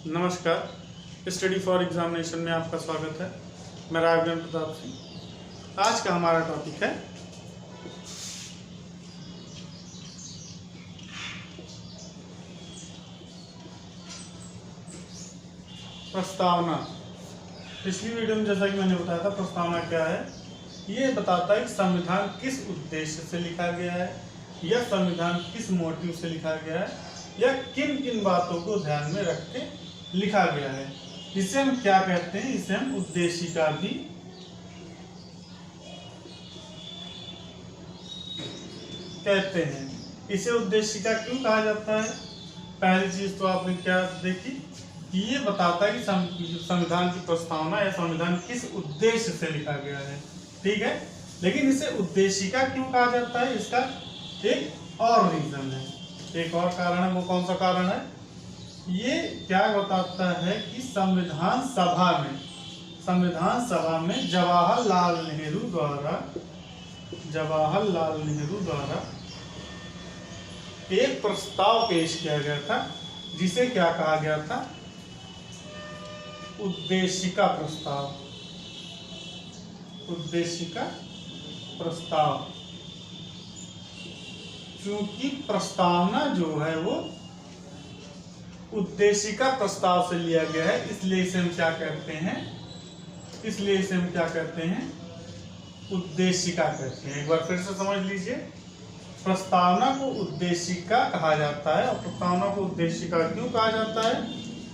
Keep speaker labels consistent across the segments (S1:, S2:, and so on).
S1: नमस्कार। Study for examination में आपका स्वागत है। मैं राघवेंद्र प्रताप सिंह। आज का हमारा टॉपिक है प्रस्तावना। पिछली वीडियो में जैसा कि मैंने बताया था, प्रस्तावना क्या है, ये बताता है कि संविधान किस उद्देश्य से लिखा गया है या संविधान किस मोटिव से लिखा गया है या किन किन बातों को ध्यान में रख के लिखा गया है। इसे हम क्या कहते हैं? इसे हम उद्देशिका भी कहते हैं। इसे उद्देशिका क्यों कहा जाता है? पहली चीज तो आपने क्या देखी कि ये बताता है कि संविधान की प्रस्तावना या संविधान किस उद्देश्य से लिखा गया है। ठीक है, लेकिन इसे उद्देशिका क्यों कहा जाता है, इसका एक और रीजन है, एक और कारण है। वो कौन सा कारण है? ये क्या बताता है कि संविधान सभा में जवाहरलाल नेहरू द्वारा एक प्रस्ताव पेश किया गया था, जिसे क्या कहा गया था? उद्देशिका प्रस्ताव। चूंकि प्रस्तावना जो है वो उद्देशिका प्रस्ताव से लिया गया है, इसलिए इसे हम क्या कहते हैं? उद्देशिका कहते हैं। एक बार फिर से समझ लीजिए, प्रस्तावना को उद्देशिका कहा जाता है। और प्रस्तावना को उद्देशिका क्यों कहा जाता है?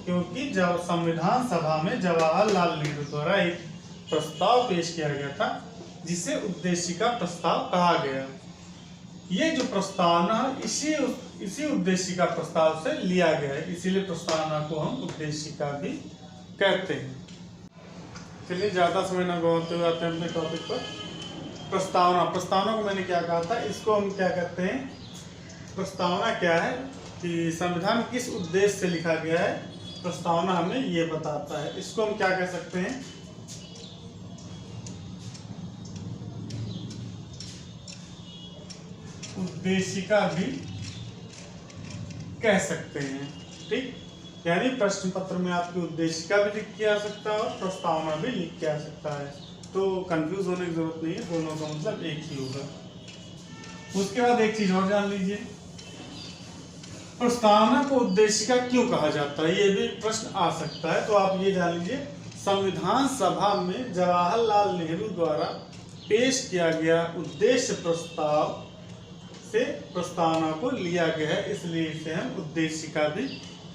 S1: क्योंकि जब संविधान सभा में जवाहरलाल नेहरू द्वारा एक प्रस्ताव पेश किया गया था, जिसे उद्देशिका प्रस्ताव कहा गया। ये जो प्रस्तावना इसी उद्देशिका प्रस्ताव से लिया गया है, इसीलिए प्रस्तावना को हम उद्देशिका भी कहते हैं। चलिए ज्यादा समय न गवाते हुए आते हैं अपने टॉपिक पर। प्रस्तावना को मैंने क्या कहा था, इसको हम क्या कहते हैं? प्रस्तावना क्या है कि संविधान किस उद्देश्य से लिखा गया है, प्रस्तावना हमें ये बताता है। इसको हम क्या कह सकते हैं? उद्देशिका भी कह सकते हैं। ठीक, यानी प्रश्न पत्र में आपकी उद्देशिका भी लिख के आ सकता है और प्रस्तावना भी लिख के आ सकता है, तो कंफ्यूज होने की जरूरत नहीं है, दोनों का मतलब एक ही होगा। उसके बाद एक चीज और जान लीजिए, प्रस्तावना को उद्देशिका क्यों कहा जाता है, ये भी प्रश्न आ सकता है। तो आप ये जान लीजिए, संविधान सभा में जवाहरलाल नेहरू द्वारा पेश किया गया उद्देश्य प्रस्ताव से प्रस्तावना को लिया गया है, इसलिए इसे हम उद्देशिका भी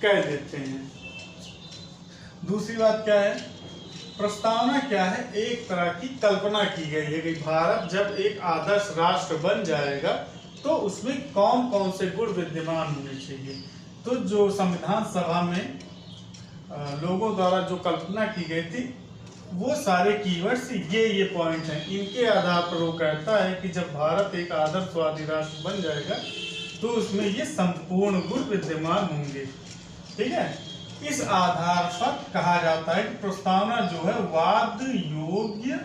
S1: कह देते हैं। दूसरी बात क्या है? प्रस्तावना क्या है? एक तरह की कल्पना की गई है कि भारत जब एक आदर्श राष्ट्र बन जाएगा तो उसमें कौन कौन से गुण विद्यमान होने चाहिए। तो जो संविधान सभा में लोगों द्वारा जो कल्पना की गई थी, वो सारे कीवर्ड्स ये पॉइंट हैं। इनके आधार पर वो कहता है कि जब भारत एक आदर्शवादी राष्ट्र बन जाएगा तो उसमें ये संपूर्ण गुण विद्यमान होंगे। ठीक है, इस आधार पर कहा जाता है कि प्रस्तावना जो है वाद योग्य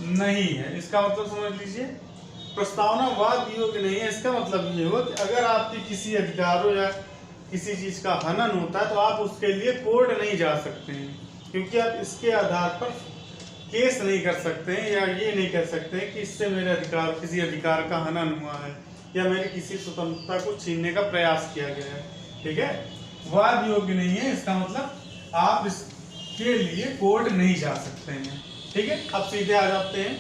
S1: नहीं है। इसका मतलब समझ लीजिए, प्रस्तावना वाद योग्य नहीं है। इसका मतलब ये हुआ कि अगर आपके किसी अधिकारों या किसी चीज का हनन होता है तो आप उसके लिए कोर्ट नहीं जा सकते हैं, क्योंकि आप इसके आधार पर केस नहीं कर सकते हैं या ये नहीं कह सकते हैं कि इससे मेरे किसी अधिकार का हनन हुआ है या मेरी किसी स्वतंत्रता को छीनने का प्रयास किया गया है। ठीक है, वाद योग्य नहीं है, इसका मतलब आप इसके लिए कोर्ट नहीं जा सकते हैं। ठीक है, अब सीधे आ जाते हैं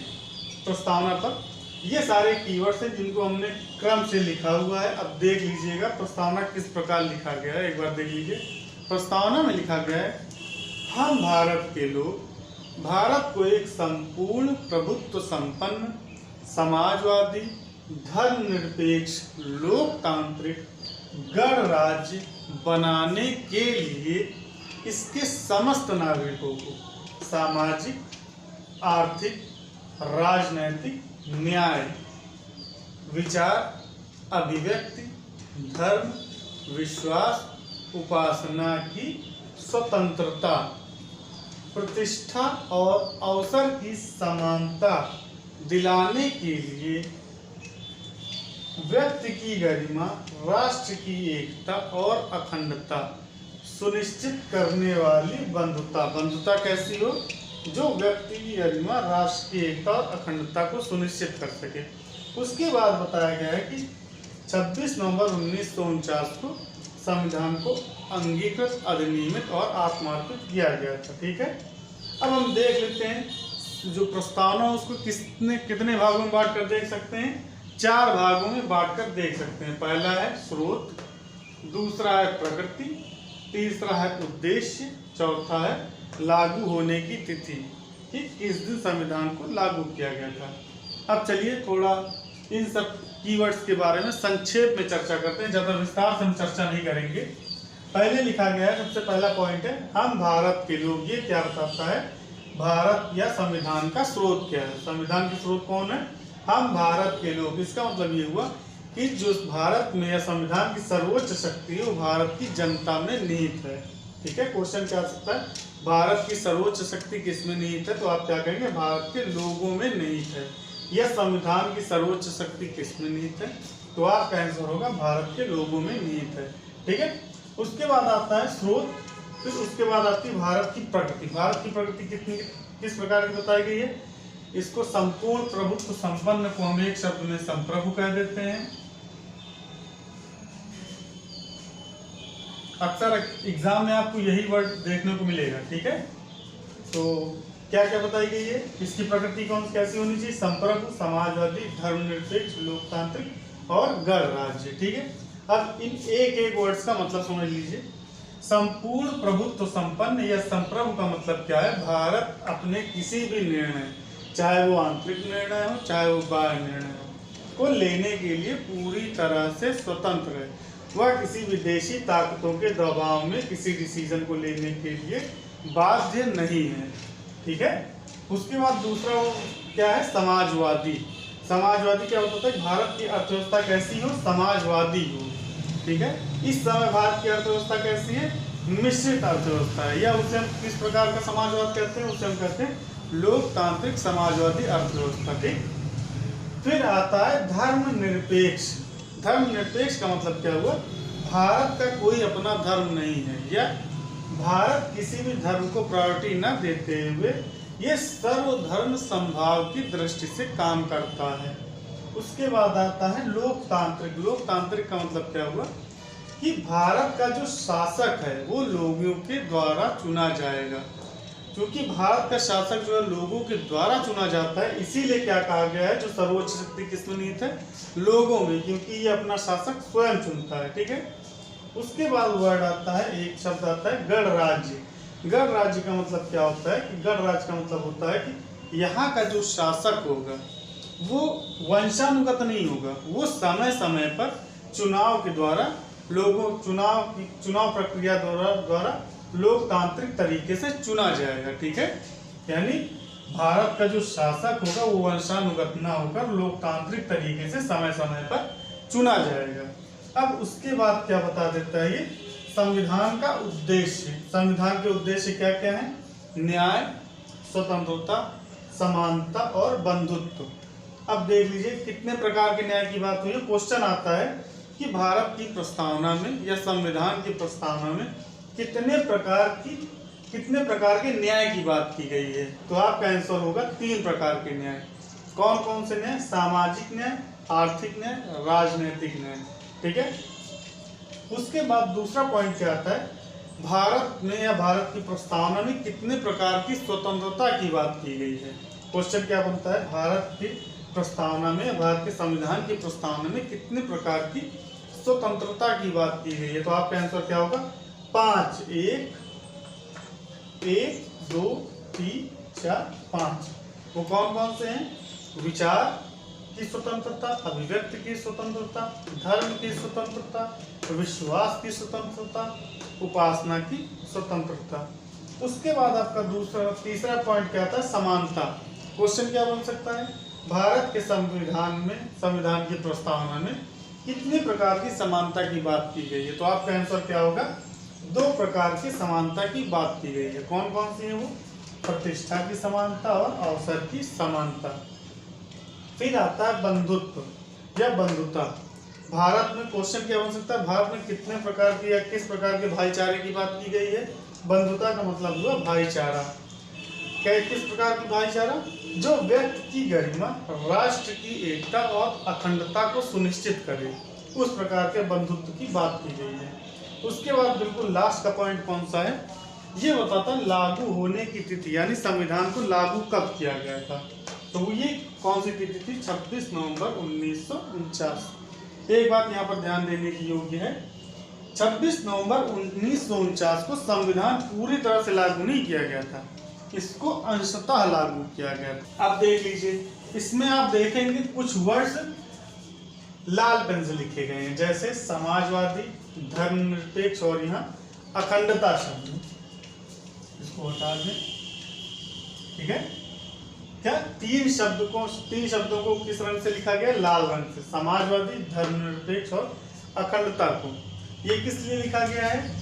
S1: प्रस्तावना पर। ये सारे कीवर्ड्स हैं जिनको हमने क्रम से लिखा हुआ है। अब देख लीजिएगा प्रस्तावना किस प्रकार लिखा गया है, एक बार देख लीजिए। प्रस्तावना में लिखा गया है, हम भारत के लोग भारत को एक संपूर्ण प्रभुत्व संपन्न समाजवादी धर्मनिरपेक्ष लोकतांत्रिक गणराज्य बनाने के लिए इसके समस्त नागरिकों को सामाजिक, आर्थिक, राजनैतिक, न्याय, विचार, अभिव्यक्ति, धर्म, विश्वास, उपासना की स्वतंत्रता, प्रतिष्ठा और अवसर की समानता दिलाने के लिए व्यक्ति की गरिमा, राष्ट्र की एकता और अखंडता सुनिश्चित करने वाली बंधुता। बंधुता कैसी हो? जो व्यक्ति की गरिमा, राष्ट्र की एकता और अखंडता को सुनिश्चित कर सके। उसके बाद बताया गया है कि 26 नवंबर 1949 को संविधान को अंगीकृत, अधिनियमित और आत्मार्पित किया गया था। ठीक है, अब हम देख लेते हैं जो प्रस्तावना उसको कितने भागों में बांट कर देख सकते हैं। 4 भागों में बांट कर देख सकते हैं। पहला है स्रोत, दूसरा है प्रकृति, तीसरा है उद्देश्य, चौथा है लागू होने की तिथि कि किस दिन संविधान को लागू किया गया था। अब चलिए थोड़ा इन सब कीवर्ड्स के बारे में संक्षेप में चर्चा करते हैं, ज्यादा विस्तार से हम चर्चा नहीं करेंगे। पहले लिखा गया है, सबसे पहला पॉइंट है हम भारत के लोग। ये क्या बताता है? भारत या संविधान का स्रोत क्या है? संविधान के स्रोत कौन है? हम भारत के लोग। इसका मतलब ये हुआ कि जो भारत में या संविधान की सर्वोच्च शक्ति है वो भारत की जनता में निहित है। ठीक है, क्वेश्चन क्या आ सकता है? भारत की सर्वोच्च शक्ति किस में निहित है? तो आप क्या कहेंगे? भारत के लोगों में निहित है। यह संविधान की सर्वोच्च शक्ति किस में निहित है? तो आपका आंसर होगा भारत के लोगों में निहित है। ठीक है, उसके बाद आता है स्रोत, फिर उसके बाद आती है भारत की प्रकृति। भारत की प्रकृति किस प्रकार की बताई गई है? इसको संपूर्ण प्रभुत्व संपन्न को हम एक शब्द में संप्रभु कह देते हैं। अक्सर एग्जाम में आपको यही वर्ड देखने को मिलेगा। ठीक है, तो क्या क्या बताई गई है? इसकी प्रकृति कैसी होनी चाहिए? संप्रभु, समाजवादी, धर्मनिरपेक्ष, लोकतांत्रिक और गणराज्य। ठीक है, अब इन एक एक वर्ड्स का मतलब समझ लीजिए। संपूर्ण प्रभुत्व संपन्न या संप्रभु का मतलब क्या है? भारत अपने किसी भी निर्णय, चाहे वो आंतरिक निर्णय हो चाहे वो बाह्य निर्णय हो, को लेने के लिए पूरी तरह से स्वतंत्र है। वह किसी विदेशी ताकतों के दबाव में किसी डिसीजन को लेने के लिए बाध्य नहीं है। ठीक है, उसके बाद दूसरा वो क्या है? समाजवादी। समाजवादी क्या होता है? भारत की अर्थव्यवस्था कैसी हो? समाजवादी हो। ठीक है, इस समय भारत की अर्थव्यवस्था कैसी है? मिश्रित अर्थव्यवस्था है। या उसे हम किस प्रकार का समाजवाद कहते हैं? उसे हम कहते हैं लोकतांत्रिक समाजवादी अर्थव्यवस्था। ठीक, फिर आता है धर्मनिरपेक्ष। धर्मनिरपेक्ष का मतलब क्या हुआ? भारत का कोई अपना धर्म नहीं है, या भारत किसी भी धर्म को प्रायोरिटी न देते हुए ये सर्वधर्म संभाव की दृष्टि से काम करता है। उसके बाद आता है लोकतांत्रिक। लोकतांत्रिक का मतलब क्या हुआ? कि भारत का जो शासक है वो लोगों के द्वारा चुना जाएगा। क्योंकि भारत का शासक जो है लोगों के द्वारा चुना जाता है, इसीलिए क्या कहा गया है? जो सर्वोच्च शक्ति किसमें निहित है? लोगों में, क्योंकि ये अपना शासक स्वयं चुनता है। ठीक है, उसके बाद वर्ड आता है, एक शब्द आता है गणराज्य। गणराज्य का मतलब क्या होता है? कि गणराज्य का मतलब होता है कि यहाँ का जो शासक होगा वो वंशानुगत नहीं होगा, वो समय समय पर चुनाव के द्वारा लोगों चुनाव प्रक्रिया द्वारा लोकतांत्रिक तरीके से चुना जाएगा। ठीक है, यानी भारत का जो शासक होगा वो वंशानुगत ना होकर लोकतांत्रिक तरीके से समय समय पर चुना जाएगा। अब उसके बाद क्या बता देता है ये? संविधान का उद्देश्य। संविधान के उद्देश्य क्या क्या है? न्याय, स्वतंत्रता, समानता और बंधुत्व। अब देख लीजिए कितने प्रकार के न्याय की बात हुई है। क्वेश्चन आता है कि भारत की प्रस्तावना में या संविधान की प्रस्तावना में कितने प्रकार के न्याय की बात की गई है? तो आपका आंसर होगा 3 प्रकार के न्याय। कौन कौन से न्याय? सामाजिक न्याय, आर्थिक न्याय, राजनीतिक न्याय। ठीक है, उसके बाद दूसरा पॉइंट क्या आता है? भारत में या भारत की प्रस्तावना में कितने प्रकार की स्वतंत्रता की बात की गई है? क्वेश्चन क्या बनता है? भारत की प्रस्तावना में, भारत के संविधान की प्रस्तावना में कितने प्रकार की स्वतंत्रता की बात की गई है? तो आपका आंसर क्या होगा? 5। 1 2 3 4 5। वो कौन कौन से हैं? विचार की स्वतंत्रता, अभिव्यक्ति की स्वतंत्रता, धर्म की स्वतंत्रता, विश्वास की स्वतंत्रता, उपासना की स्वतंत्रता। उसके बाद आपका तीसरा पॉइंट क्या था? समानता। क्वेश्चन क्या बन सकता है? भारत के संविधान की प्रस्तावना में कितने प्रकार की समानता की बात की गई है? तो आपका आंसर क्या होगा? 2 प्रकार की समानता की बात की गई है। कौन कौन सी है वो? प्रतिष्ठा की समानता और अवसर की समानता। फिर आता है बंधुत्व या बंधुता। भारत में क्वेश्चन क्या बन सकता है, भारत में कितने प्रकार की या किस प्रकार के भाईचारे की बात की गई है। बंधुता का मतलब हुआ भाईचारा। क्या किस प्रकार की भाईचारा, जो व्यक्ति की गरिमा, राष्ट्र की एकता और अखंडता को सुनिश्चित करे, उस प्रकार के बंधुत्व की बात की गई है। उसके बाद बिल्कुल लास्ट का पॉइंट कौन सा है, ये बताता है लागू होने की तिथि, यानी संविधान को लागू कब किया गया था। तो ये कौन सी तिथि थी, 26 नवंबर 1949। एक बात यहाँ पर ध्यान देने की योग्य है, 26 नवंबर 1949 को संविधान पूरी तरह से लागू नहीं किया गया था, इसको अंशतः लागू किया गया था। अब देख लीजिए, इसमें आप देखेंगे कुछ वर्ड्स लाल पेन से लिखे गए हैं, जैसे समाजवादी, धर्मनिरपेक्ष और यहाँ अखंडता शब्द, इसको हटा दें। ठीक है, क्या तीन शब्दों को किस रंग से लिखा गया, लाल रंग से, समाजवादी, धर्मनिरपेक्ष और अखंडता को। ये किस लिए लिखा गया है,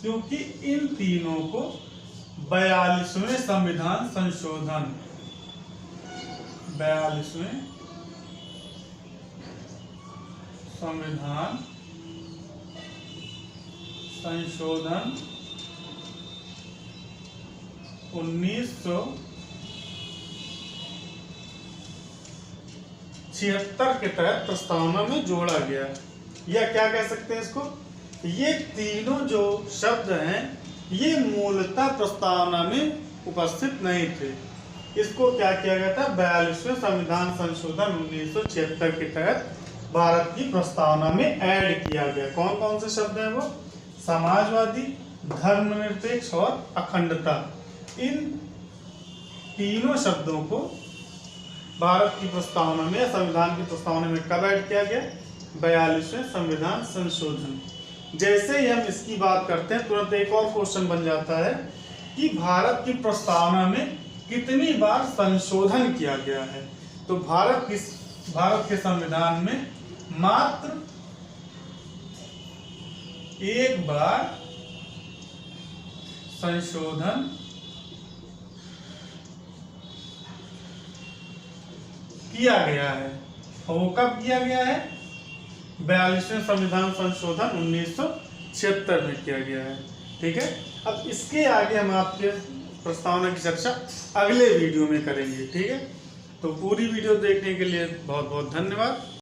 S1: क्योंकि इन तीनों को 42वें संविधान संशोधन, 42वें संविधान संशोधन 1976 के तहत प्रस्तावना में जोड़ा गया। या क्या कह सकते हैं इसको, ये तीनों जो शब्द हैं ये मूलतः प्रस्तावना में उपस्थित नहीं थे, इसको क्या किया गया था, 42वें संविधान संशोधन 1976 के तहत भारत की प्रस्तावना में ऐड किया गया। कौन कौन से शब्द हैं वो, समाजवादी, धर्मनिरपेक्ष और अखंडता। इन तीनों शब्दों को भारत की प्रस्तावना में या संविधान की प्रस्तावना में कब ऐड किया गया, 42वें संविधान संशोधन। जैसे ही हम इसकी बात करते हैं तुरंत एक और क्वेश्चन बन जाता है कि भारत की प्रस्तावना में कितनी बार संशोधन किया गया है। तो भारत के संविधान में मात्र एक बार संशोधन किया गया है, और वो कब किया गया है, 42वें संविधान संशोधन 1976 में किया गया है। ठीक है, अब इसके आगे हम आपके प्रस्तावना की चर्चा अगले वीडियो में करेंगे। ठीक है, तो पूरी वीडियो देखने के लिए बहुत बहुत धन्यवाद।